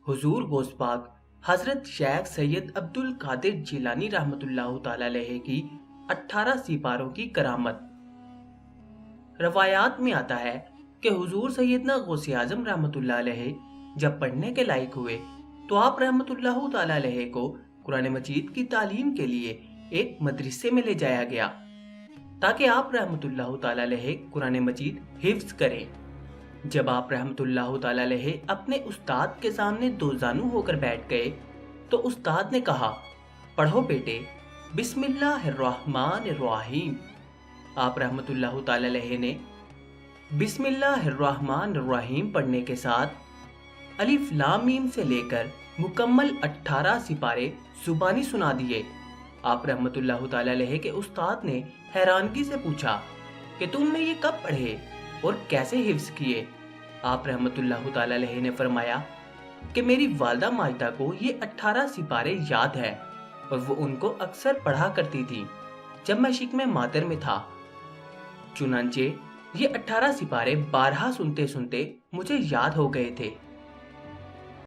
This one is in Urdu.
حضور غوث پاک حضرت شیخ سید عبد القادر جیلانی رحمۃ اللہ تعالی علیہ کی 18 سپاروں کی کرامت۔ روایات میں آتا ہے کہ حضور سیدنا غوث اعظم رحمۃ اللہ علیہ جب پڑھنے کے لائق ہوئے تو آپ رحمۃ اللہ تعالی علیہ کو قرآن مجید کی تعلیم کے لیے ایک مدرسے میں لے جایا گیا تاکہ آپ رحمۃ اللہ تعالی علیہ قرآن مجید حفظ کریں۔ جب آپ رحمۃ اللہ تعالی علیہ اپنے استاد کے سامنے دو زانو ہو کر بیٹھ گئے تو استاد نے کہا، پڑھو بیٹے، بسم اللہ الرحمن الرحیم۔ آپ رحمۃ اللہ تعالی علیہ نے بسم اللہ الرحمن الرحیم پڑھنے کے ساتھ الف لام میم سے لے کر مکمل 18 سپارے زبانی سنا دیے۔ آپ رحمۃ اللہ تعالی علیہ کے استاد نے حیرانگی سے پوچھا کہ تم نے یہ کب پڑھے اور کیسے حفظ کیے؟ آپ رحمۃ اللہ تعالی علیہ نے فرمایا کہ میری والدہ ماجدہ کو یہ 18 سپارے یاد ہے اور وہ ان کو اکثر پڑھا کرتی تھی جب میں شکم مادر میں تھا۔ چنانچہ یہ 18 سپارے بارہا سنتے سنتے مجھے یاد ہو گئے تھے۔